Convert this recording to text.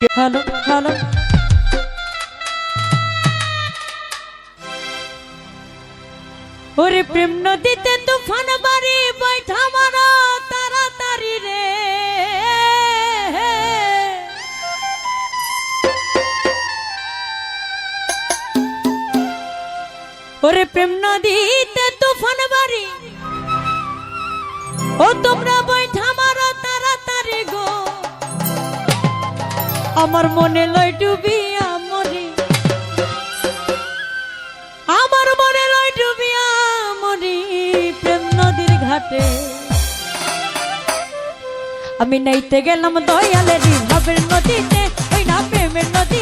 hello hello ওরে প্রেম নদীতে তুফান বাড়ি বৈঠা মারা তাড়াতাড়ি রে ওরে প্রেম নদীতে তুফান বাড়ি ও তোমরা বৈঠা মারা তাড়াতাড়ি গো আমার মনে লয় ডুবিয়া মরি আমার মনে লয় ডুবিয়া মরি প্রেম নদীর ঘাটে আমি নাইতে গেলাম দয়ালের ভাবের নদীতে ওই না প্রেমের নদী